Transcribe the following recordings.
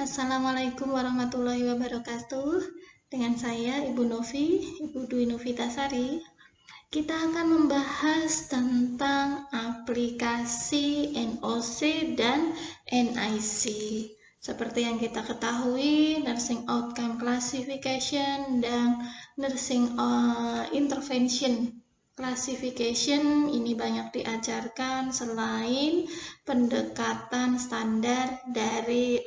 Assalamualaikum warahmatullahi wabarakatuh. Dengan saya Ibu Novi, Ibu Dwi Novitasari. Kita akan membahas tentang aplikasi NOC dan NIC. Seperti yang kita ketahui, Nursing Outcome Classification dan Nursing Intervention Classification ini banyak diajarkan selain pendekatan standar dari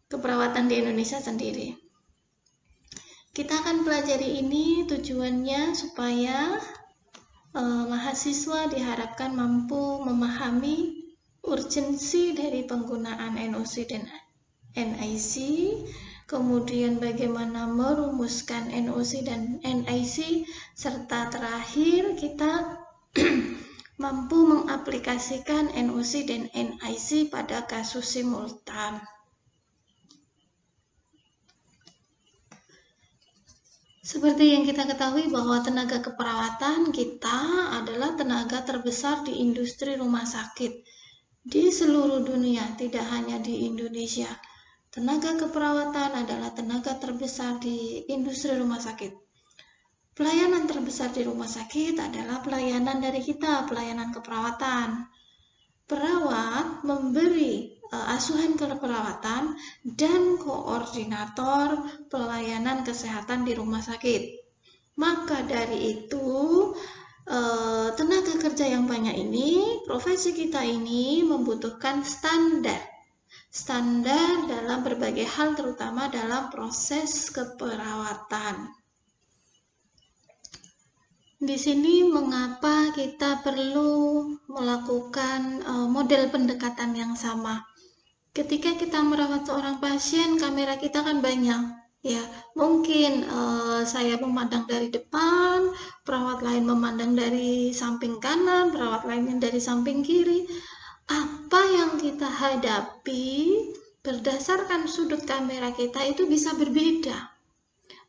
keperawatan di Indonesia sendiri. Kita akan pelajari ini tujuannya supaya mahasiswa diharapkan mampu memahami urgensi dari penggunaan NOC dan NIC, kemudian bagaimana merumuskan NOC dan NIC, serta terakhir kita mampu mengaplikasikan NOC dan NIC pada kasus simultan. Seperti yang kita ketahui bahwa tenaga keperawatan kita adalah tenaga terbesar di industri rumah sakit di seluruh dunia, tidak hanya di Indonesia. Tenaga keperawatan adalah tenaga terbesar di industri rumah sakit. Pelayanan terbesar di rumah sakit adalah pelayanan dari kita, pelayanan keperawatan. Perawat memberi asuhan keperawatan dan koordinator pelayanan kesehatan di rumah sakit. Maka dari itu, tenaga kerja yang banyak ini, profesi kita ini membutuhkan standar dalam berbagai hal, terutama dalam proses keperawatan. Di sini mengapa kita perlu melakukan model pendekatan yang sama. Ketika kita merawat seorang pasien, kamera kita kan banyak. Ya, mungkin saya memandang dari depan, perawat lain memandang dari samping kanan, perawat lainnya dari samping kiri. Apa yang kita hadapi berdasarkan sudut kamera kita itu bisa berbeda.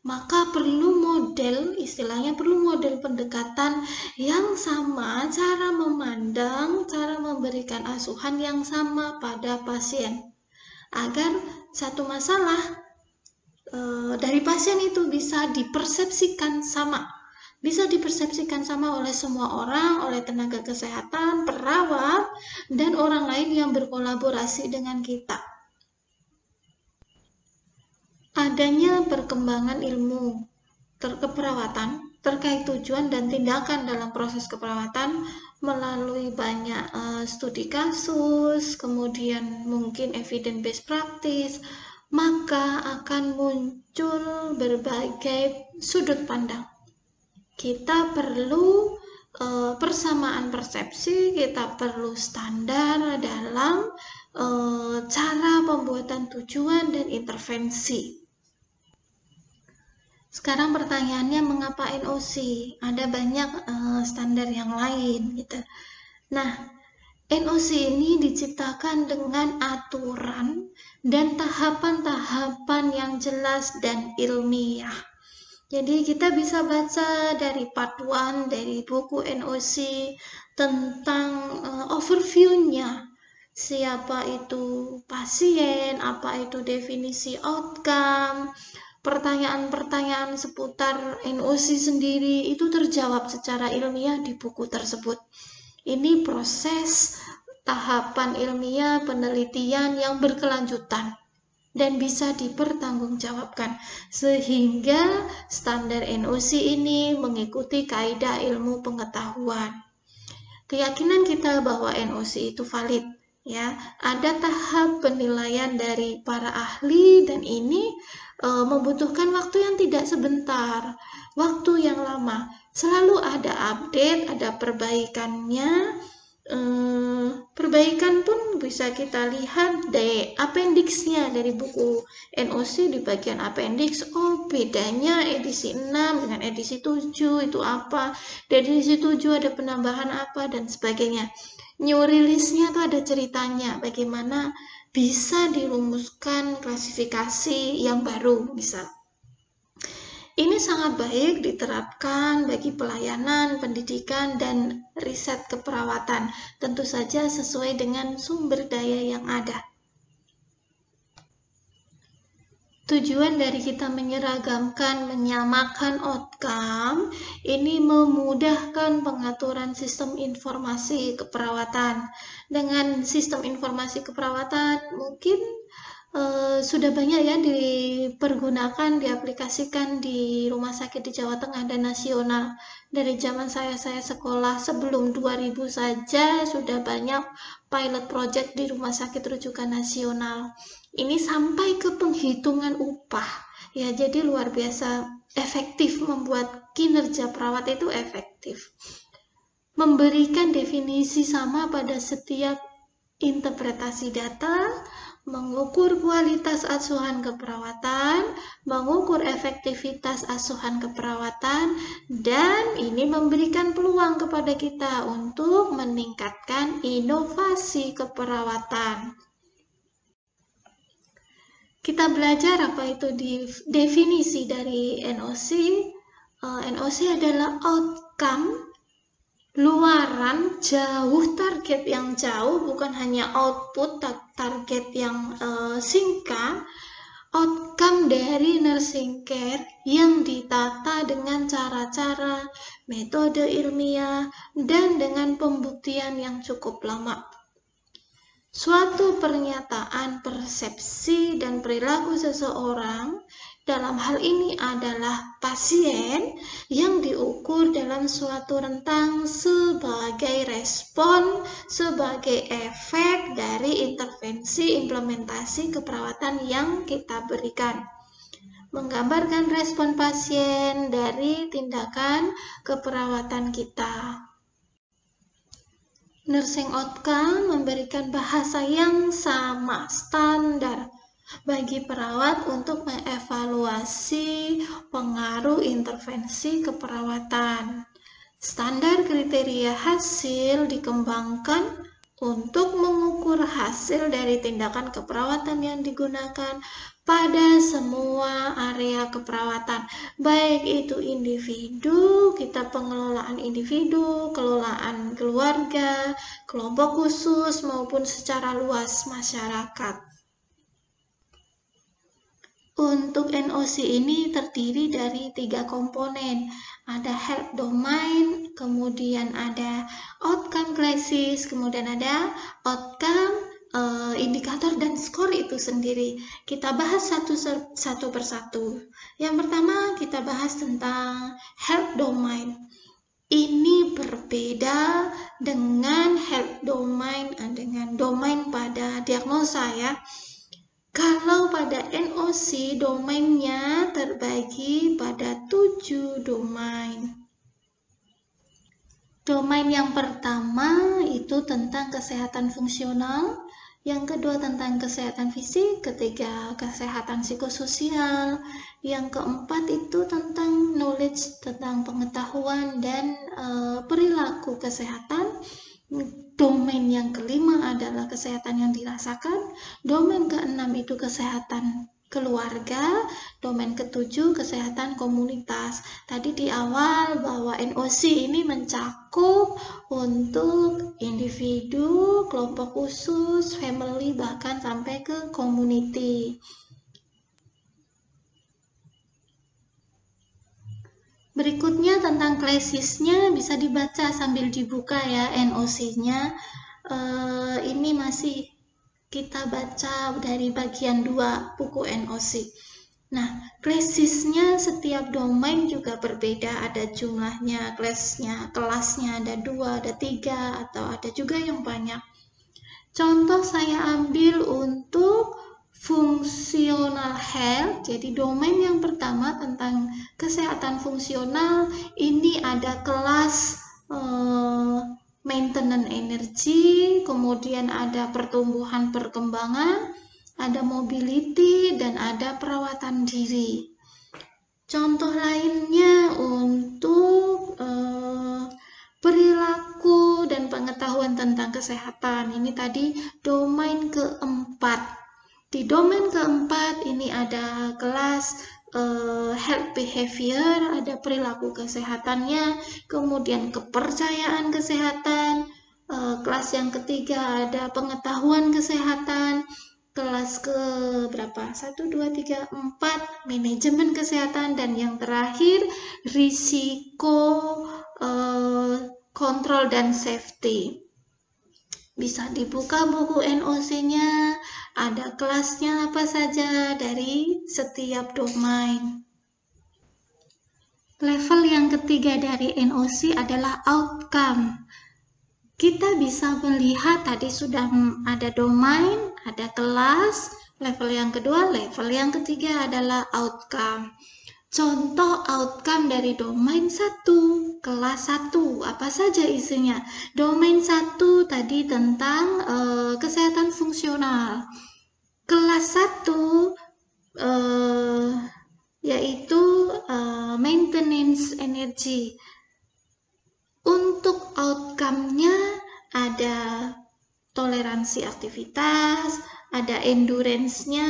Maka perlu model, istilahnya perlu model pendekatan yang sama, cara memandang, cara memberikan asuhan yang sama pada pasien. Agar satu masalah dari pasien itu bisa dipersepsikan sama. Bisa dipersepsikan sama oleh semua orang, oleh tenaga kesehatan, perawat, dan orang lain yang berkolaborasi dengan kita. Adanya perkembangan ilmu keperawatan terkait tujuan dan tindakan dalam proses keperawatan melalui banyak studi kasus, kemudian mungkin evidence based practice, maka akan muncul berbagai sudut pandang. Kita perlu persamaan persepsi, kita perlu standar dalam cara pembuatan tujuan dan intervensi. Sekarang pertanyaannya, mengapa NOC? Ada banyak standar yang lain gitu. Nah, NOC ini diciptakan dengan aturan dan tahapan-tahapan yang jelas dan ilmiah. Jadi kita bisa baca dari part 1 dari buku NOC tentang overview-nya. Siapa itu pasien, apa itu definisi outcome, pertanyaan-pertanyaan seputar NOC sendiri itu terjawab secara ilmiah di buku tersebut. Ini proses tahapan ilmiah penelitian yang berkelanjutan dan bisa dipertanggungjawabkan, sehingga standar NOC ini mengikuti kaidah ilmu pengetahuan. Keyakinan kita bahwa NOC itu valid, ya, ada tahap penilaian dari para ahli dan ini membutuhkan waktu yang tidak sebentar, waktu yang lama. Selalu ada update, ada perbaikannya. Perbaikan pun bisa kita lihat dari appendix-nya dari buku NOC di bagian appendix. Oh, bedanya edisi 6 dengan edisi 7 itu apa? Di edisi 7 ada penambahan apa dan sebagainya. New release-nya tuh ada ceritanya bagaimana bisa dirumuskan klasifikasi yang baru misal. Ini sangat baik diterapkan bagi pelayanan, pendidikan, dan riset keperawatan, tentu saja sesuai dengan sumber daya yang ada. Tujuan dari kita menyeragamkan, menyamakan outcome, ini memudahkan pengaturan sistem informasi keperawatan. Dengan sistem informasi keperawatan, mungkin sudah banyak ya dipergunakan, diaplikasikan di rumah sakit di Jawa Tengah dan nasional. Dari zaman saya sekolah sebelum 2000 saja sudah banyak pilot project di rumah sakit rujukan nasional. Ini sampai ke penghitungan upah. Ya, jadi luar biasa efektif, membuat kinerja perawat itu efektif. Memberikan definisi sama pada setiap interpretasi data, mengukur kualitas asuhan keperawatan, mengukur efektivitas asuhan keperawatan, dan ini memberikan peluang kepada kita untuk meningkatkan inovasi keperawatan. Kita belajar apa itu definisi dari NOC. NOC adalah outcome, luaran, jauh, target yang jauh, bukan hanya output, target yang singkat. Outcome dari nursing care yang ditata dengan cara-cara, metode ilmiah, dan dengan pembuktian yang cukup lama. Suatu pernyataan, persepsi, dan perilaku seseorang, dalam hal ini adalah pasien, yang diukur dalam suatu rentang sebagai respon, sebagai efek dari intervensi implementasi keperawatan yang kita berikan. Menggambarkan respon pasien dari tindakan keperawatan kita. Nursing outcome memberikan bahasa yang sama, standar, bagi perawat untuk mengevaluasi pengaruh intervensi keperawatan. Standar kriteria hasil dikembangkan untuk mengukur hasil dari tindakan keperawatan yang digunakan pada semua area keperawatan, baik itu individu, kita pengelolaan individu, kelolaan keluarga, kelompok khusus, maupun secara luas masyarakat. Untuk NOC ini terdiri dari 3 komponen. Ada health domain, kemudian ada outcome crisis, kemudian ada outcome indikator dan skor itu sendiri. Kita bahas satu persatu. Yang pertama kita bahas tentang health domain. Ini berbeda dengan health domain, dengan domain pada diagnosa ya. Kalau pada NOC, domainnya terbagi pada 7 domain. Domain yang pertama itu tentang kesehatan fungsional, yang kedua tentang kesehatan fisik, ketiga kesehatan psikososial, yang keempat itu tentang knowledge, tentang pengetahuan dan perilaku kesehatan. Domain yang kelima adalah kesehatan yang dirasakan, domain keenam itu kesehatan keluarga, domain ketujuh kesehatan komunitas. Tadi di awal bahwa NOC ini mencakup untuk individu, kelompok khusus, family, bahkan sampai ke community. Berikutnya tentang klasisnya bisa dibaca sambil dibuka ya NOC-nya. Ini masih kita baca dari bagian 2 buku NOC. Nah, klasisnya setiap domain juga berbeda, ada jumlahnya, kelasnya ada 2, ada 3, atau ada juga yang banyak. Contoh saya ambil untuk fungsional health, jadi domain yang pertama tentang kesehatan fungsional, ini ada kelas maintenance energi, kemudian ada pertumbuhan perkembangan, ada mobility, dan ada perawatan diri. Contoh lainnya untuk perilaku dan pengetahuan tentang kesehatan, ini tadi domain keempat. Di domain keempat ini ada kelas health behavior, ada perilaku kesehatannya, kemudian kepercayaan kesehatan. Kelas yang ketiga ada pengetahuan kesehatan, kelas ke berapa? 1, 2, 3, 4 manajemen kesehatan, dan yang terakhir risiko kontrol dan safety. Bisa dibuka buku NOC-nya, ada kelasnya apa saja dari setiap domain. Level yang ketiga dari NOC adalah outcome. Kita bisa melihat tadi sudah ada domain, ada kelas. Level yang kedua, level yang ketiga adalah outcome. Contoh outcome dari domain 1, kelas 1, apa saja isinya? Domain 1 tadi tentang kesehatan fungsional. Kelas 1 yaitu maintenance energy. Untuk outcome-nya ada toleransi aktivitas, ada endurance-nya,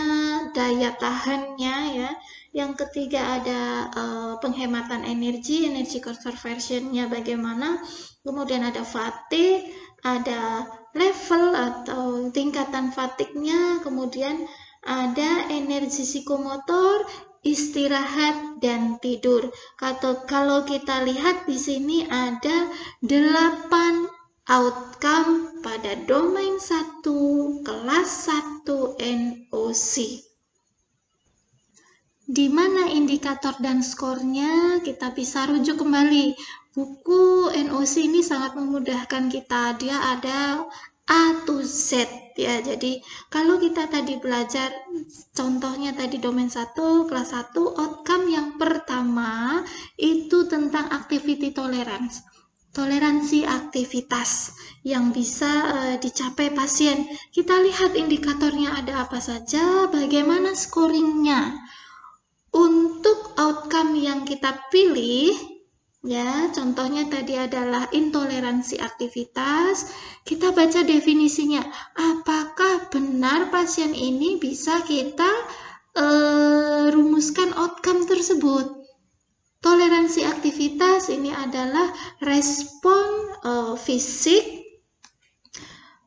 daya tahannya ya. Yang ketiga ada penghematan energi conservation-nya bagaimana. Kemudian ada fatigue, ada level atau tingkatan fatigue-nya, kemudian ada energi psikomotor, istirahat dan tidur. Kalau kita lihat di sini ada 8 outcome pada domain 1 kelas 1 NOC. Di mana indikator dan skornya kita bisa rujuk kembali. Buku NOC ini sangat memudahkan kita. Dia ada A to Z ya. Jadi kalau kita tadi belajar contohnya tadi domain 1 kelas 1, outcome yang pertama itu tentang activity tolerance. Toleransi aktivitas yang bisa dicapai pasien. Kita lihat indikatornya ada apa saja, bagaimana scoringnya. Untuk outcome yang kita pilih, ya, contohnya tadi adalah intoleransi aktivitas. Kita baca definisinya. Apakah benar pasien ini bisa kita rumuskan outcome tersebut? Toleransi aktivitas ini adalah respon fisik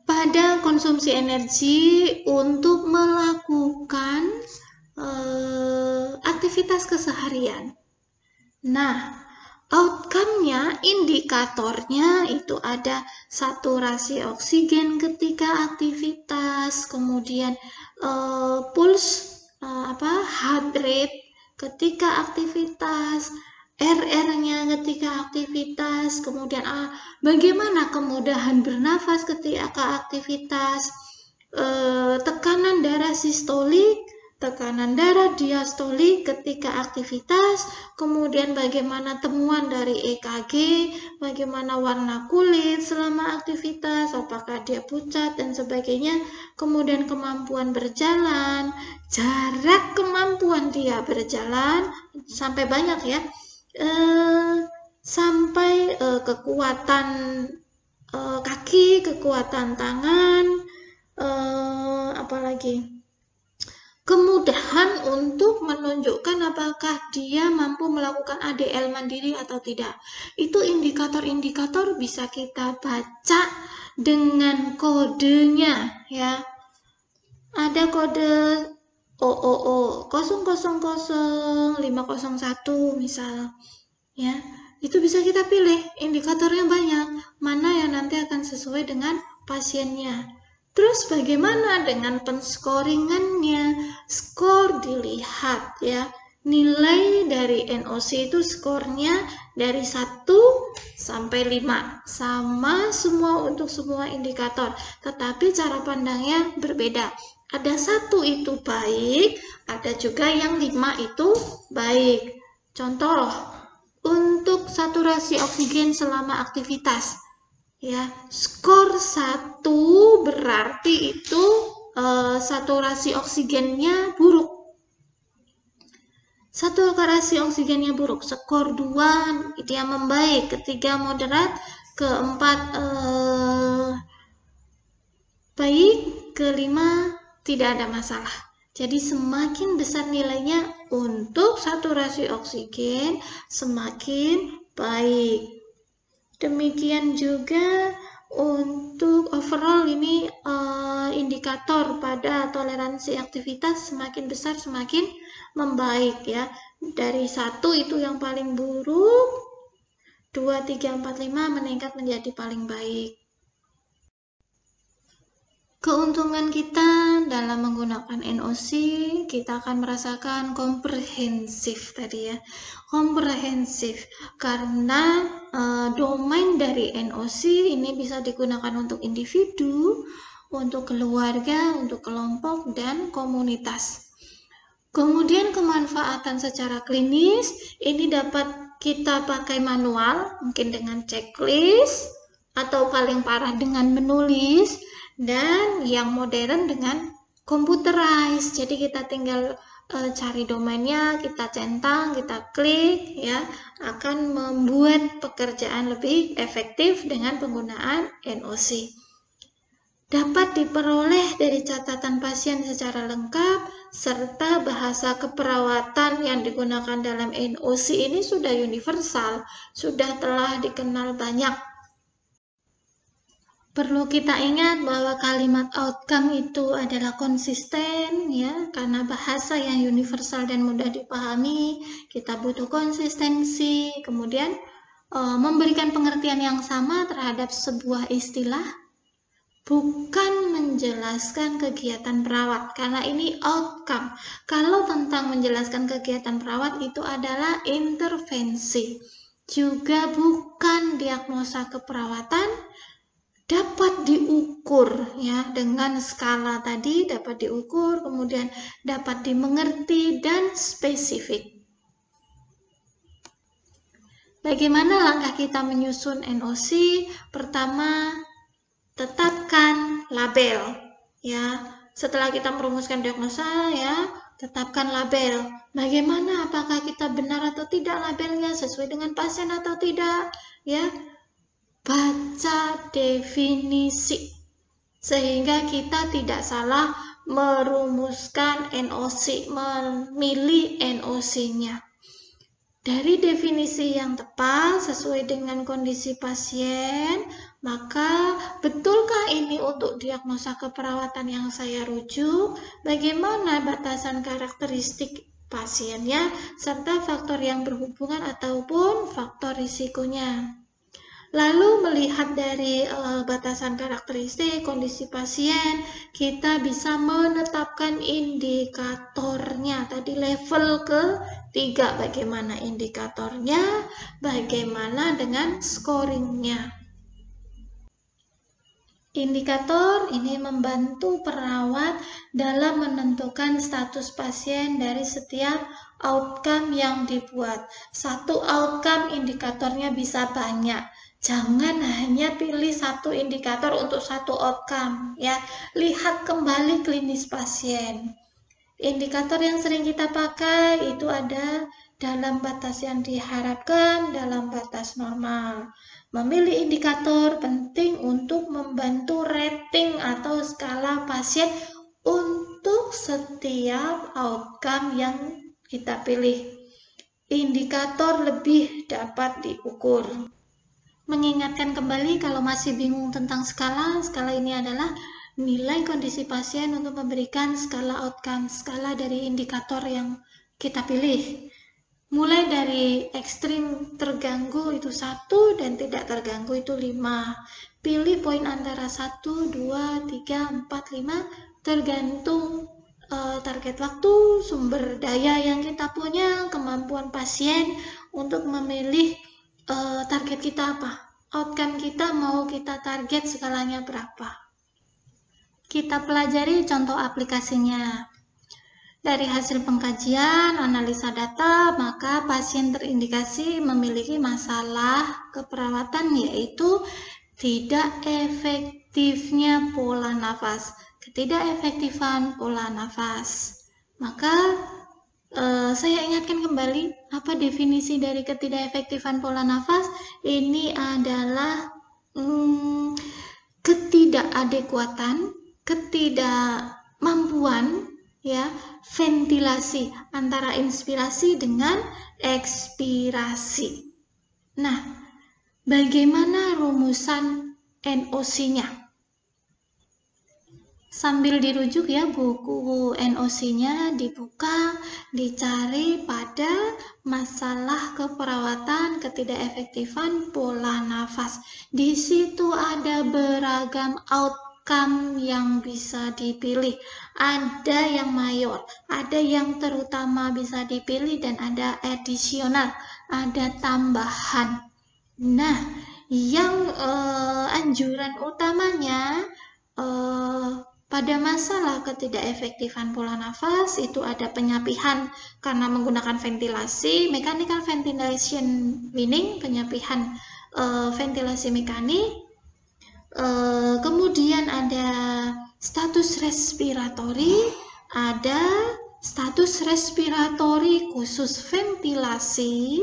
pada konsumsi energi untuk melakukan aktivitas keseharian. Nah, outcome-nya, indikatornya itu ada saturasi oksigen ketika aktivitas, kemudian pulse, heart rate ketika aktivitas, RR-nya ketika aktivitas, kemudian bagaimana kemudahan bernafas ketika aktivitas, tekanan darah sistolik, tekanan darah diastolik ketika aktivitas, kemudian bagaimana temuan dari EKG, bagaimana warna kulit selama aktivitas, apakah dia pucat dan sebagainya, kemudian kemampuan berjalan, jarak kemampuan dia berjalan, sampai banyak ya, sampai kekuatan kaki, kekuatan tangan, apalagi kemudahan untuk menunjukkan apakah dia mampu melakukan ADL mandiri atau tidak. Itu indikator-indikator bisa kita baca dengan kodenya ya. Ada kode OOO 000 501 misal ya. Itu bisa kita pilih, indikatornya banyak, mana yang nanti akan sesuai dengan pasiennya. Terus bagaimana dengan penscoringannya? Skor dilihat ya. Nilai dari NOC itu skornya dari 1 sampai 5. Sama semua untuk semua indikator. Tetapi cara pandangnya berbeda. Ada 1 itu baik, ada juga yang 5 itu baik. Contoh, untuk saturasi oksigen selama aktivitas. Ya, skor 1 berarti itu saturasi oksigennya buruk. Saturasi oksigennya buruk. Skor 2 dia membaik, ketiga moderat, keempat baik, kelima tidak ada masalah. Jadi semakin besar nilainya untuk saturasi oksigen, semakin baik. Demikian juga Untuk overall ini indikator pada toleransi aktivitas semakin besar semakin membaik ya. Dari 1 itu yang paling buruk, 2, 3, 4, 5 meningkat menjadi paling baik. Keuntungan kita dalam menggunakan NOC, kita akan merasakan komprehensif tadi ya. Komprehensif karena domain dari NOC ini bisa digunakan untuk individu, untuk keluarga, untuk kelompok, dan komunitas. Kemudian kemanfaatan secara klinis ini dapat kita pakai manual, mungkin dengan checklist, atau paling parah dengan menulis, dan yang modern dengan computerized. Jadi kita tinggal cari domainnya, kita centang, kita klik ya, akan membuat pekerjaan lebih efektif dengan penggunaan NOC. Dapat diperoleh dari catatan pasien secara lengkap, serta bahasa keperawatan yang digunakan dalam NOC ini sudah universal, sudah telah dikenal banyak. Perlu kita ingat bahwa kalimat outcome itu adalah konsisten ya, karena bahasa yang universal dan mudah dipahami, kita butuh konsistensi, kemudian memberikan pengertian yang sama terhadap sebuah istilah, bukan menjelaskan kegiatan perawat, karena ini outcome. Kalau tentang menjelaskan kegiatan perawat itu adalah intervensi, juga bukan diagnosa keperawatan, dapat diukur ya, dengan skala tadi dapat diukur, kemudian dapat dimengerti dan spesifik. Bagaimana langkah kita menyusun NOC? Pertama, tetapkan label ya. Setelah kita merumuskan diagnosa ya, tetapkan label. Bagaimana, apakah kita benar atau tidak labelnya, sesuai dengan pasien atau tidak ya? Baca definisi sehingga kita tidak salah merumuskan NOC, memilih NOC-nya. Dari definisi yang tepat sesuai dengan kondisi pasien, maka betulkah ini untuk diagnosa keperawatan yang saya rujuk? Bagaimana batasan karakteristik pasiennya serta faktor yang berhubungan ataupun faktor risikonya? Lalu melihat dari batasan karakteristik kondisi pasien, kita bisa menetapkan indikatornya. Tadi level ke-3, bagaimana indikatornya, bagaimana dengan scoringnya. Indikator ini membantu perawat dalam menentukan status pasien dari setiap outcome yang dibuat. Satu outcome indikatornya bisa banyak. Jangan hanya pilih satu indikator untuk satu outcome ya. Lihat kembali klinis pasien. Indikator yang sering kita pakai itu ada dalam batas yang diharapkan, dalam batas normal. Memilih indikator penting untuk membantu rating atau skala pasien untuk setiap outcome yang kita pilih. Indikator lebih dapat diukur. Mengingatkan kembali kalau masih bingung tentang skala ini adalah nilai kondisi pasien untuk memberikan skala outcome, skala dari indikator yang kita pilih. Mulai dari ekstrim terganggu itu 1 dan tidak terganggu itu 5. Pilih poin antara 1, 2, 3, 4, 5 tergantung target waktu, sumber daya yang kita punya, kemampuan pasien untuk memilih target kita apa, outcome kita mau kita target skalanya berapa. Kita pelajari contoh aplikasinya. Dari hasil pengkajian, analisa data, maka pasien terindikasi memiliki masalah keperawatan yaitu tidak efektifnya pola nafas, ketidakefektifan pola nafas. Maka saya ingatkan kembali apa definisi dari ketidakefektifan pola nafas. Ini adalah ketidakadekuatan, ketidakmampuan ya ventilasi antara inspirasi dengan ekspirasi. Nah, bagaimana rumusan NOC-nya. Sambil dirujuk ya, buku NOC-nya dibuka, dicari pada masalah keperawatan ketidakefektifan pola nafas. Di situ ada beragam outcome yang bisa dipilih. Ada yang mayor, ada yang terutama bisa dipilih, dan ada additional, ada tambahan. Nah, yang anjuran utamanya pada masalah ketidakefektifan pola nafas itu ada penyapihan karena menggunakan ventilasi, mechanical ventilation weaning, penyapihan ventilasi mekanik. Kemudian ada status respiratori, ada status respiratori khusus ventilasi.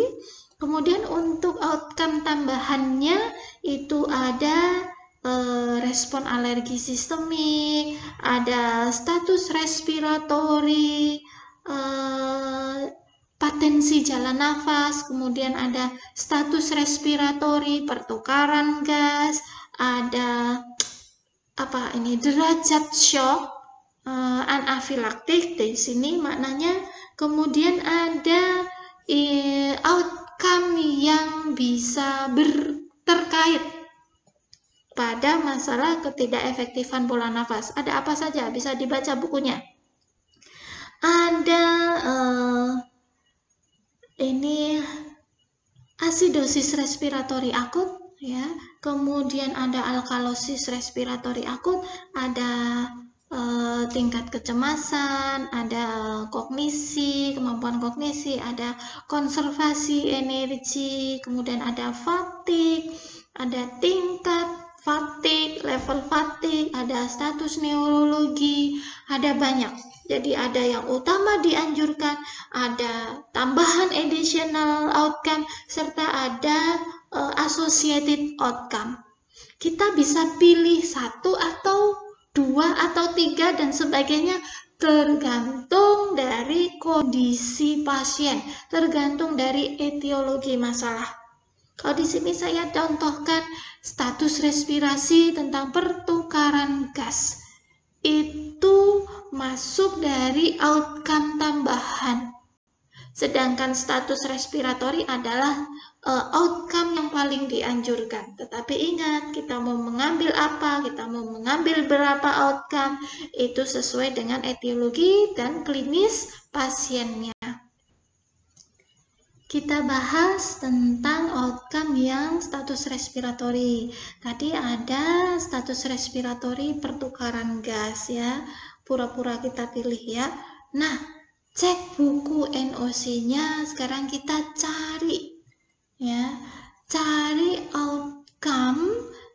Kemudian untuk outcome tambahannya itu ada respon alergi sistemik, ada status respiratori, patensi jalan nafas, kemudian ada status respiratori pertukaran gas, ada derajat shock, anafilaktik di sini maknanya, kemudian ada outcome yang bisa terkait pada masalah ketidakefektifan pola nafas. Ada apa saja? Bisa dibaca bukunya. Ada ini asidosis respiratori akut ya. Kemudian ada alkalosis respiratori akut, ada tingkat kecemasan, ada kognisi, kemampuan kognisi, ada konservasi energi, kemudian ada fatigue, ada tingkat fatigue, level fatigue, ada status neurologi, ada banyak. Jadi ada yang utama dianjurkan, ada tambahan additional outcome, serta ada associated outcome. Kita bisa pilih 1 atau 2 atau 3 dan sebagainya, tergantung dari kondisi pasien, tergantung dari etiologi masalah. Kalau di sini saya contohkan status respirasi tentang pertukaran gas. Itu masuk dari outcome tambahan. Sedangkan status respiratori adalah outcome yang paling dianjurkan. Tetapi ingat, kita mau mengambil apa, kita mau mengambil berapa outcome, itu sesuai dengan etiologi dan klinis pasiennya. Kita bahas tentang outcome yang status respiratori. Tadi ada status respiratori pertukaran gas ya. Pura-pura kita pilih ya. Nah, cek buku NOC-nya, sekarang kita cari ya. Cari outcome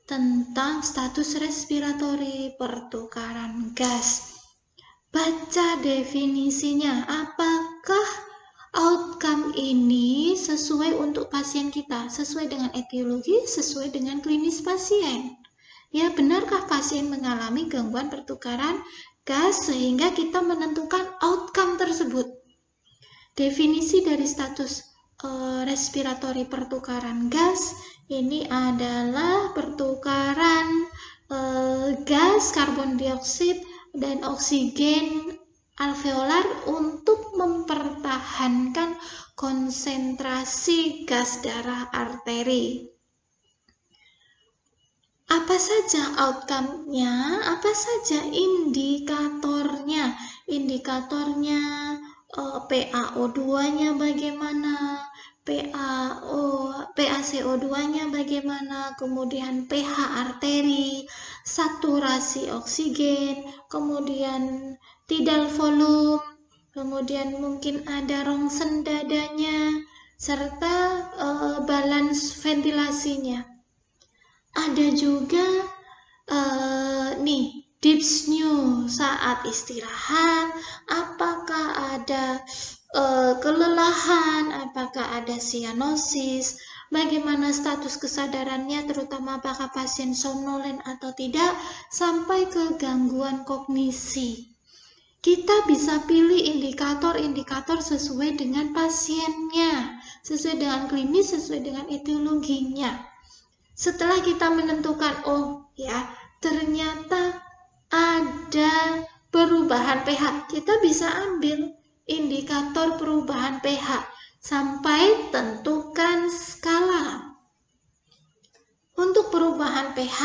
tentang status respiratori pertukaran gas. Baca definisinya. Apakah outcome ini sesuai untuk pasien kita, sesuai dengan etiologi, sesuai dengan klinis pasien. Ya, benarkah pasien mengalami gangguan pertukaran gas sehingga kita menentukan outcome tersebut? Definisi dari status respiratori pertukaran gas ini adalah pertukaran gas karbon dioksida dan oksigen alveolar untuk mempertahankan konsentrasi gas darah arteri. Apa saja outcome-nya? Apa saja indikatornya? Indikatornya PaO2-nya bagaimana? PaCO2-nya bagaimana? Kemudian pH arteri, saturasi oksigen, kemudian tidal volume, kemudian mungkin ada rongsen dadanya, serta balance ventilasinya. Ada juga dyspnea saat istirahat, apakah ada kelelahan, apakah ada cyanosis, bagaimana status kesadarannya, terutama apakah pasien somnolen atau tidak, sampai ke gangguan kognisi. Kita bisa pilih indikator-indikator sesuai dengan pasiennya, sesuai dengan klinis, sesuai dengan etiologinya. Setelah kita menentukan, oh ya, ternyata ada perubahan pH, kita bisa ambil indikator perubahan pH sampai tentukan skala. Untuk perubahan pH,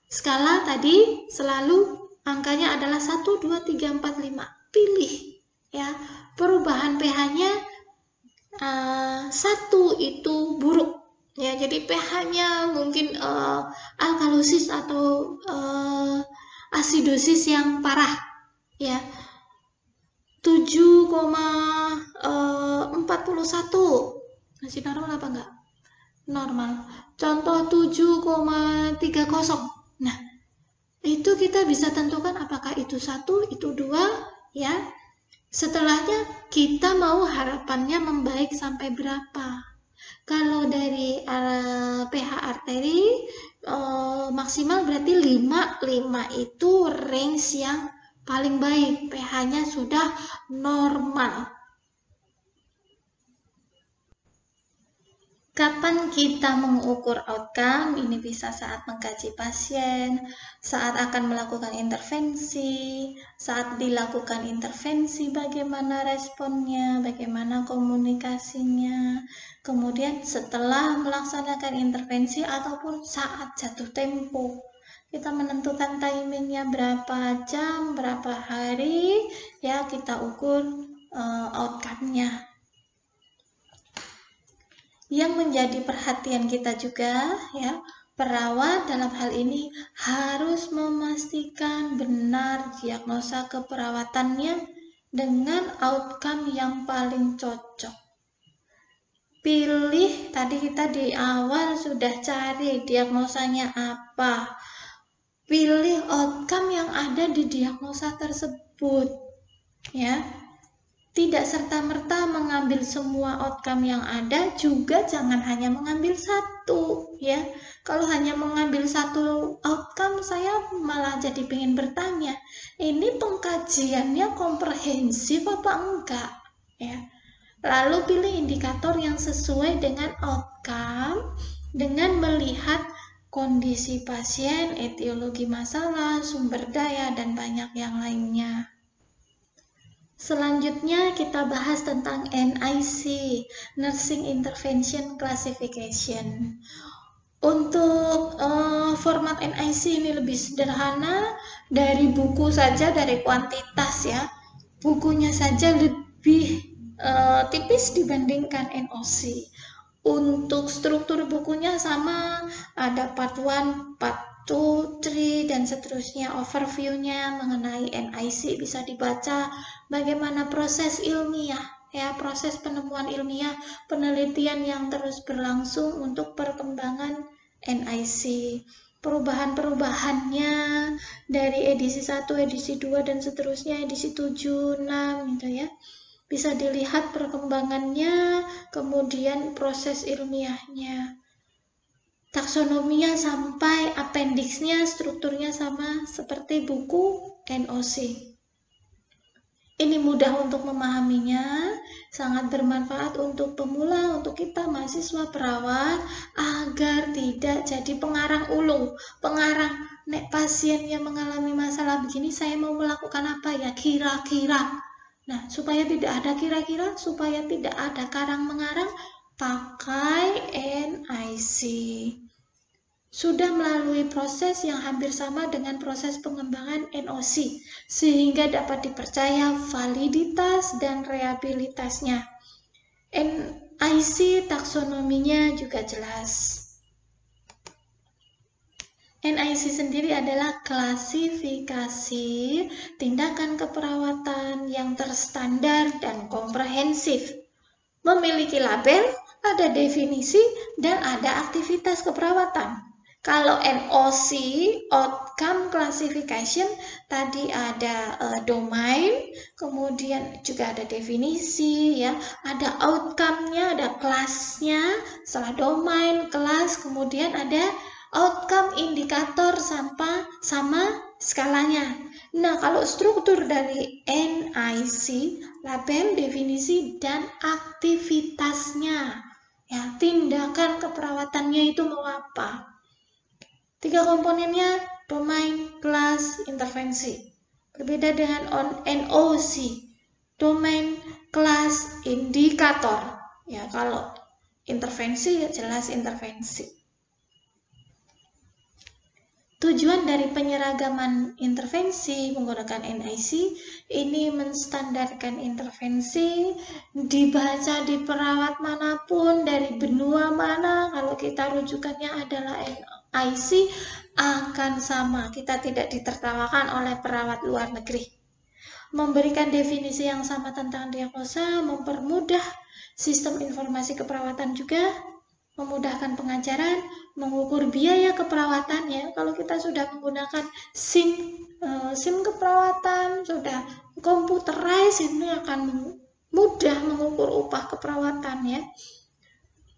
skala tadi selalu angkanya adalah 1, 2, 3, 4, 5. Pilih ya, perubahan pH-nya 1 itu buruk. Ya, jadi pH-nya mungkin alkalosis atau asidosis yang parah. Ya. 7,41. Masih normal apa enggak? Normal. Contoh 7,30. Nah, itu kita bisa tentukan apakah itu 1, itu 2, ya. Setelahnya kita mau harapannya membaik sampai berapa. Kalau dari pH arteri maksimal berarti 5 itu range yang paling baik, pH-nya sudah normal. Kapan kita mengukur outcome? Ini bisa saat mengkaji pasien, saat akan melakukan intervensi, saat dilakukan intervensi bagaimana responnya, bagaimana komunikasinya, kemudian setelah melaksanakan intervensi ataupun saat jatuh tempo. Kita menentukan timingnya berapa jam, berapa hari, ya kita ukur outcome-nya. Yang menjadi perhatian kita juga, ya, perawat dalam hal ini harus memastikan benar diagnosa keperawatannya dengan outcome yang paling cocok. Pilih, tadi kita di awal sudah cari diagnosanya apa. Pilih outcome yang ada di diagnosa tersebut, ya. Tidak serta-merta mengambil semua outcome yang ada, juga jangan hanya mengambil satu, ya. Kalau hanya mengambil satu outcome, saya malah jadi pengen bertanya, ini pengkajiannya komprehensif apa enggak, ya. Lalu pilih indikator yang sesuai dengan outcome dengan melihat kondisi pasien, etiologi masalah, sumber daya, dan banyak yang lainnya. Selanjutnya kita bahas tentang NIC, Nursing Intervention Classification. Untuk format NIC ini lebih sederhana, dari buku saja, dari kuantitas ya, bukunya saja lebih tipis dibandingkan NOC. Untuk struktur bukunya sama, ada part 1, part 2, 3, dan seterusnya. Overview-nya mengenai NIC bisa dibaca, bagaimana proses ilmiah, ya, proses penemuan ilmiah, penelitian yang terus berlangsung untuk perkembangan NIC. Perubahan-perubahannya dari edisi 1, edisi 2, dan seterusnya, edisi 7, 6, gitu ya. Bisa dilihat perkembangannya, kemudian proses ilmiahnya. Taksonominya sampai appendixnya, strukturnya sama seperti buku NOC. Ini mudah untuk memahaminya, sangat bermanfaat untuk pemula, untuk kita mahasiswa perawat, agar tidak jadi pengarang ulung. Pengarang, nek pasien yang mengalami masalah begini, saya mau melakukan apa ya, kira-kira. Nah, supaya tidak ada kira-kira, supaya tidak ada karang-mengarang, pakai NIC. Sudah melalui proses yang hampir sama dengan proses pengembangan NOC, sehingga dapat dipercaya validitas dan reliabilitasnya. NIC taksonominya juga jelas. NIC sendiri adalah klasifikasi tindakan keperawatan yang terstandar dan komprehensif. Memiliki label, ada definisi, dan ada aktivitas keperawatan. Kalau NOC, Outcome Classification, tadi ada domain, kemudian juga ada definisi, ya, ada outcome-nya, ada kelasnya, setelah domain, kelas, kemudian ada outcome indikator sama skalanya. Nah, kalau struktur dari NIC, label, definisi, dan aktivitasnya, ya, tindakan keperawatannya itu mau apa? Tiga komponennya domain, kelas, intervensi. Berbeda dengan NOC, domain, kelas, indikator. Ya, kalau intervensi ya jelas intervensi. Tujuan dari penyeragaman intervensi menggunakan NIC ini menstandarkan intervensi, dibaca di perawat manapun, dari benua mana, kalau kita rujukannya adalah NIC akan sama, kita tidak ditertawakan oleh perawat luar negeri. Memberikan definisi yang sama tentang diagnosa, mempermudah sistem informasi keperawatan juga, memudahkan pengajaran, mengukur biaya keperawatan ya. Kalau kita sudah menggunakan SIM keperawatan, sudah computerized, ini akan mudah mengukur upah keperawatan ya.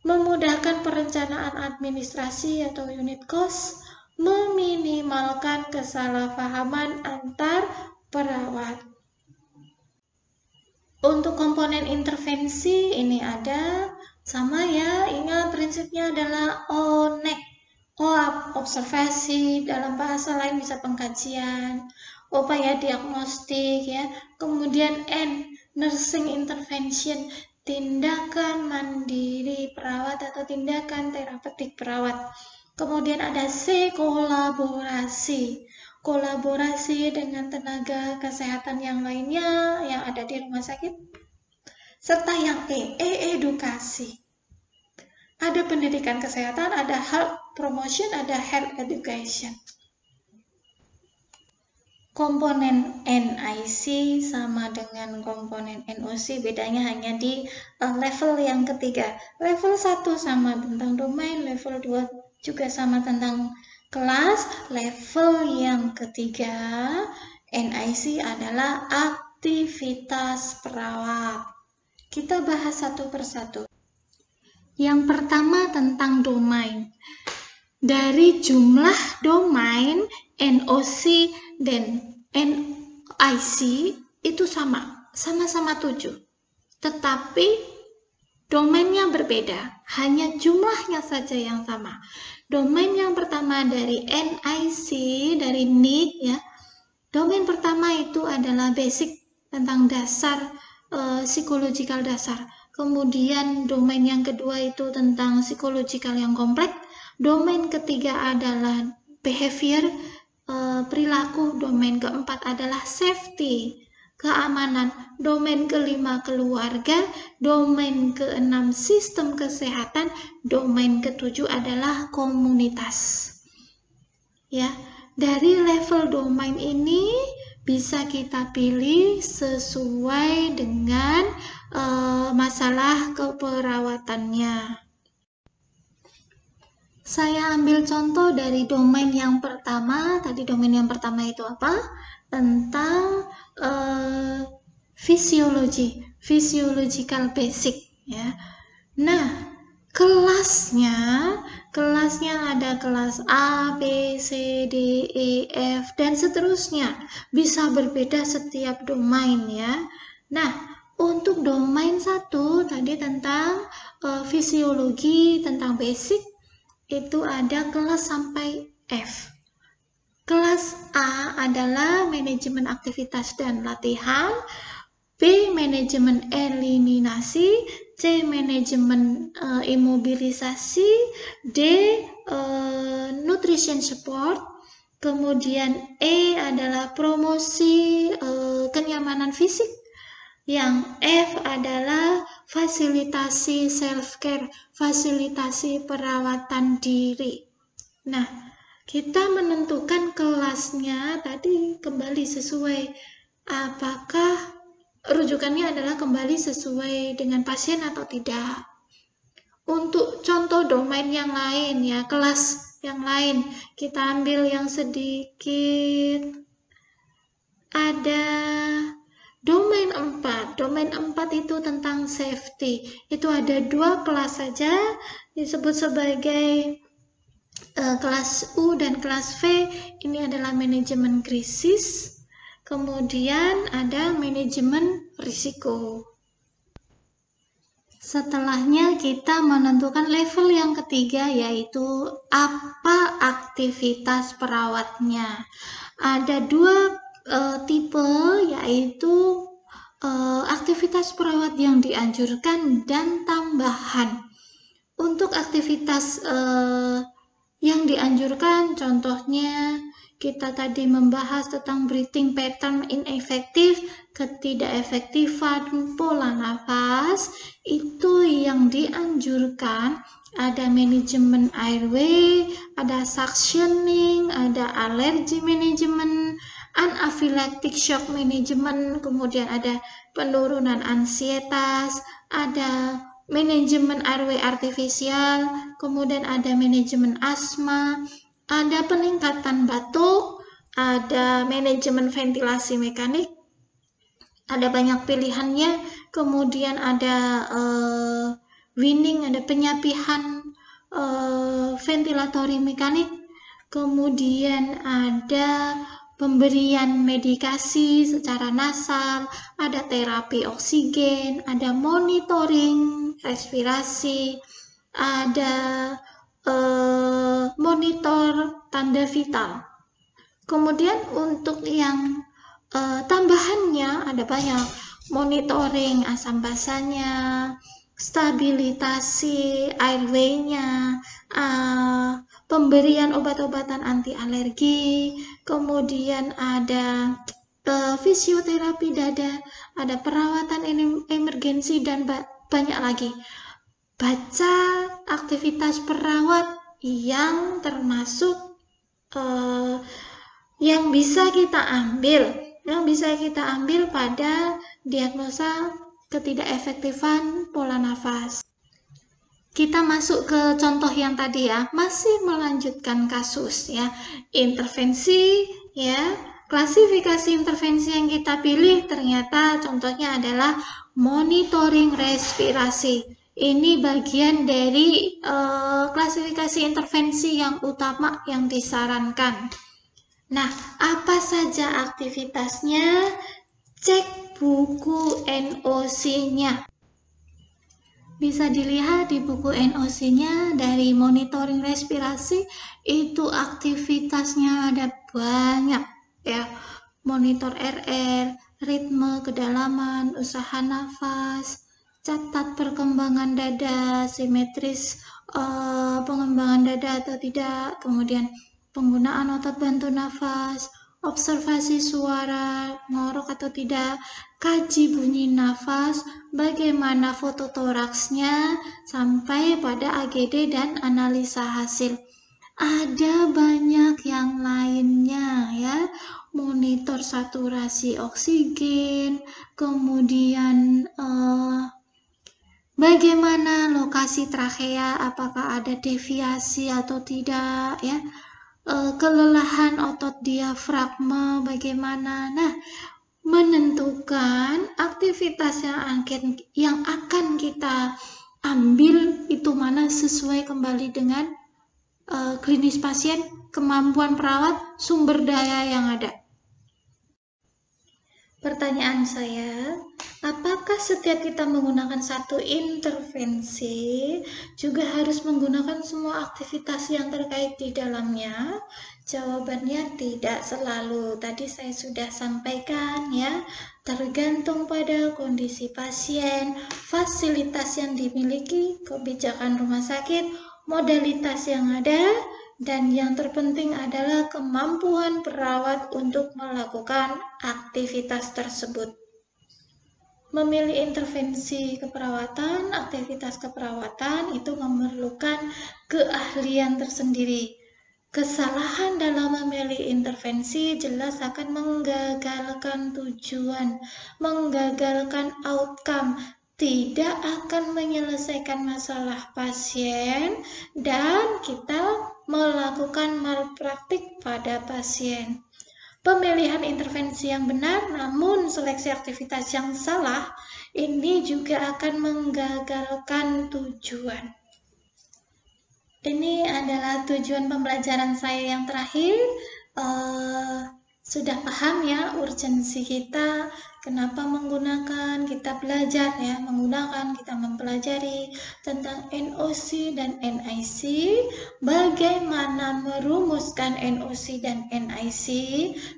Memudahkan perencanaan administrasi atau unit cost, meminimalkan kesalahpahaman antar perawat. Untuk komponen intervensi ini ada sama ya, ingat prinsipnya adalah ONEC, observasi, dalam bahasa lain bisa pengkajian, upaya diagnostik ya, kemudian N, nursing intervention, tindakan mandiri perawat atau tindakan terapeutik perawat. Kemudian ada C, kolaborasi dengan tenaga kesehatan yang lainnya yang ada di rumah sakit. Serta yang E, edukasi. Ada pendidikan kesehatan, ada health promotion, ada health education. Komponen NIC sama dengan komponen NOC, bedanya hanya di level yang ketiga. Level 1 sama tentang domain, level 2 juga sama tentang kelas. Level yang ketiga, NIC adalah aktivitas perawat. Kita bahas satu persatu. Yang pertama tentang domain. Dari jumlah domain, NOC dan NIC itu sama-sama 7. Tetapi domainnya berbeda, hanya jumlahnya saja yang sama. Domain yang pertama dari NIC, dari NIC ya. Domain pertama itu adalah basic, tentang dasar, psikologikal dasar. Kemudian domain yang kedua itu tentang psikologikal yang kompleks. Domain ketiga adalah behavior, perilaku. Domain keempat adalah safety, keamanan. Domain kelima keluarga. Domain keenam sistem kesehatan. Domain ketujuh adalah komunitas. Ya, dari level domain ini bisa kita pilih sesuai dengan masalah keperawatannya. Saya ambil contoh dari domain yang pertama. Tadi domain yang pertama itu apa? Tentang fisiologi, physiological basic ya. Nah, kelasnya ada kelas A, B, C, D, E, F, dan seterusnya. Bisa berbeda setiap domain ya. Nah, untuk domain 1 tadi tentang fisiologi, tentang basic, itu ada kelas sampai F. Kelas A adalah manajemen aktivitas dan latihan, B manajemen eliminasi, C manajemen imobilisasi, D nutrition support, kemudian E adalah promosi kenyamanan fisik, yang F adalah fasilitasi self-care, fasilitasi perawatan diri. Nah, kita menentukan kelasnya tadi kembali sesuai, apakah rujukannya adalah kembali sesuai dengan pasien atau tidak. Untuk contoh domain yang lain ya, kelas yang lain, kita ambil yang sedikit. Ada domain 4. Domain 4 itu tentang safety. Itu ada 2 kelas saja, disebut sebagai kelas U dan kelas V. Ini adalah manajemen krisis. Kemudian ada manajemen risiko. Setelahnya kita menentukan level yang ketiga, yaitu apa aktivitas perawatnya. Ada dua tipe, yaitu aktivitas perawat yang dianjurkan dan tambahan. Untuk aktivitas yang dianjurkan, contohnya kita tadi membahas tentang breathing pattern inefektif, ketidakefektifan pola nafas. Itu yang dianjurkan. Ada manajemen airway, ada suctioning, ada allergy management, anaphylactic shock management, kemudian ada penurunan ansietas, ada manajemen airway artifisial, kemudian ada manajemen asma, ada peningkatan batuk, ada manajemen ventilasi mekanik, ada banyak pilihannya, kemudian ada weaning, ada penyapihan ventilatori mekanik, kemudian ada pemberian medikasi secara nasal, ada terapi oksigen, ada monitoring respirasi, ada monitor tanda vital. Kemudian untuk yang tambahannya ada banyak, monitoring asam basanya, stabilisasi airway-nya, pemberian obat-obatan anti alergi, kemudian ada fisioterapi dada, ada perawatan emergensi, dan banyak lagi. Baca aktivitas perawat yang termasuk yang bisa kita ambil pada diagnosa ketidakefektifan pola nafas. Kita masuk ke contoh yang tadi ya, masih melanjutkan kasus ya. Intervensi ya, klasifikasi intervensi yang kita pilih ternyata contohnya adalah monitoring respirasi. Ini bagian dari klasifikasi intervensi yang utama yang disarankan. Nah, apa saja aktivitasnya? Cek buku NOC-nya. Bisa dilihat di buku NOC-nya dari monitoring respirasi, itu aktivitasnya ada banyak ya. Monitor RR, ritme kedalaman, usaha nafas, catat perkembangan dada, simetris pengembangan dada atau tidak, kemudian penggunaan otot bantu nafas, observasi suara, ngorok atau tidak, kaji bunyi nafas, bagaimana foto toraksnya, sampai pada AGD dan analisa hasil. Ada banyak yang lainnya ya, monitor saturasi oksigen, kemudian bagaimana lokasi trachea, apakah ada deviasi atau tidak ya, kelelahan otot diafragma bagaimana. Nah, menentukan aktivitas yang akan kita ambil itu mana sesuai kembali dengan klinis pasien, kemampuan perawat, sumber daya yang ada. Pertanyaan saya, apakah setiap kita menggunakan satu intervensi juga harus menggunakan semua aktivitas yang terkait di dalamnya? Jawabannya tidak selalu. Tadi saya sudah sampaikan ya, tergantung pada kondisi pasien, fasilitas yang dimiliki, kebijakan rumah sakit, modalitas yang ada, dan yang terpenting adalah kemampuan perawat untuk melakukan aktivitas tersebut. Memilih intervensi keperawatan, aktivitas keperawatan itu memerlukan keahlian tersendiri. Kesalahan dalam memilih intervensi jelas akan menggagalkan tujuan, menggagalkan outcome, tidak akan menyelesaikan masalah pasien, dan kita melakukan malpraktik pada pasien. Pemilihan intervensi yang benar namun seleksi aktivitas yang salah ini juga akan menggagalkan tujuan. Ini adalah tujuan pembelajaran saya yang terakhir. Sudah paham ya urgensi kita, kenapa menggunakan, kita belajar ya, kita mempelajari tentang NOC dan NIC, bagaimana merumuskan NOC dan NIC.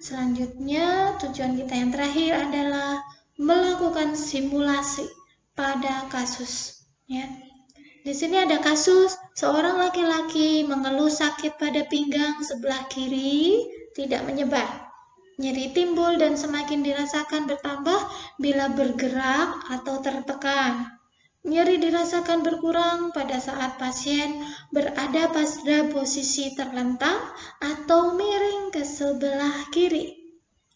Selanjutnya tujuan kita yang terakhir adalah melakukan simulasi pada kasus ya. Di sini ada kasus seorang laki-laki mengeluh sakit pada pinggang sebelah kiri tidak menyebar. Nyeri timbul dan semakin dirasakan bertambah bila bergerak atau tertekan. Nyeri dirasakan berkurang pada saat pasien berada pada posisi terlentang atau miring ke sebelah kiri.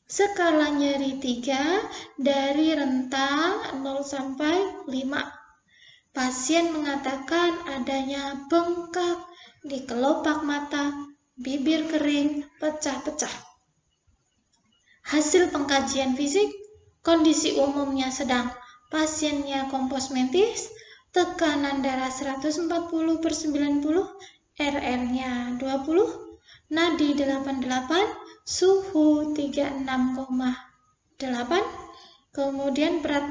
Skala nyeri 3 dari rentang 0 sampai 5. Pasien mengatakan adanya bengkak di kelopak mata, bibir kering, pecah-pecah. Hasil pengkajian fisik, kondisi umumnya sedang, pasiennya kompos mentis, tekanan darah 140/90, RR-nya 20, nadi 88, suhu 36,8, kemudian berat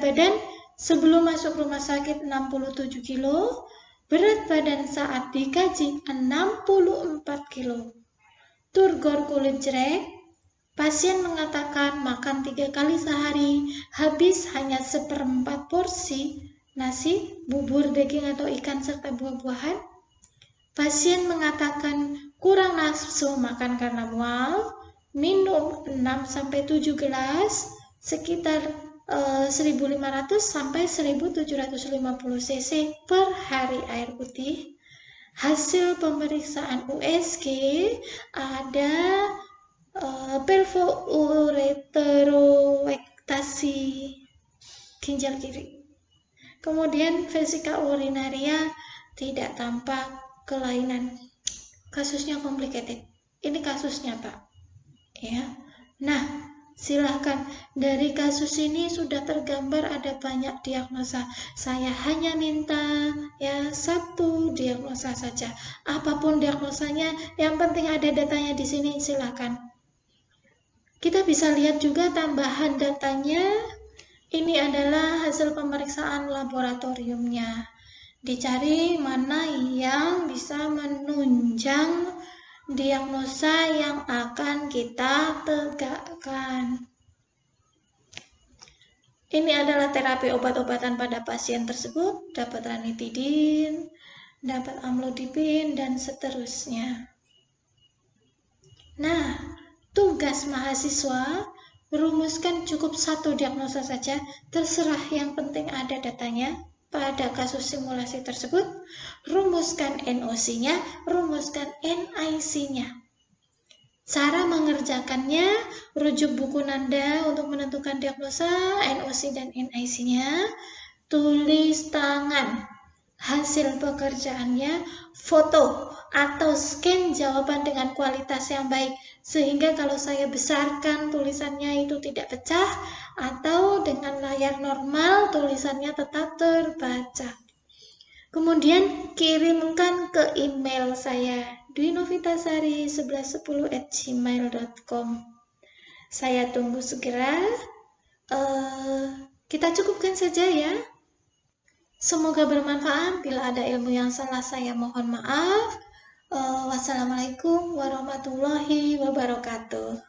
badan sebelum masuk rumah sakit 67 kilo, berat badan saat dikaji 64 kilo. Turgor kulit jelek. Pasien mengatakan makan 3 kali sehari, habis hanya 1/4 porsi nasi, bubur, daging atau ikan serta buah-buahan. Pasien mengatakan kurang nafsu makan karena mual, minum 6-7 gelas, sekitar 1.500 sampai 1.750 cc per hari air putih. Hasil pemeriksaan USG ada pelvoureteroektasi ginjal kiri. Kemudian vesika urinaria tidak tampak kelainan. Kasusnya complicated. Ini kasusnya, Pak. Ya. Nah, silahkan. Dari kasus ini sudah tergambar ada banyak diagnosa. Saya hanya minta ya 1 diagnosa saja. Apapun diagnosanya, yang penting ada datanya di sini, silahkan. Kita bisa lihat juga tambahan datanya. Ini adalah hasil pemeriksaan laboratoriumnya. Dicari mana yang bisa menunjang diagnosa yang akan kita tegakkan. Ini adalah terapi obat-obatan pada pasien tersebut, dapat ranitidin, dapat amlodipin, dan seterusnya. Nah, tugas mahasiswa, rumuskan cukup 1 diagnosa saja, terserah, yang penting ada datanya. Pada kasus simulasi tersebut, rumuskan NOC-nya, rumuskan NIC-nya. Cara mengerjakannya, rujuk buku Nanda untuk menentukan diagnosa, NOC dan NIC-nya, tulis tangan. Hasil pekerjaannya, foto atau scan jawaban dengan kualitas yang baik, sehingga kalau saya besarkan tulisannya itu tidak pecah, atau dengan layar normal tulisannya tetap terbaca. Kemudian kirimkan ke email saya, dwinovitasari1110@gmail.com. Saya tunggu segera. Kita cukupkan saja ya. Semoga bermanfaat. Bila ada ilmu yang salah, saya mohon maaf. Wassalamualaikum warahmatullahi wabarakatuh.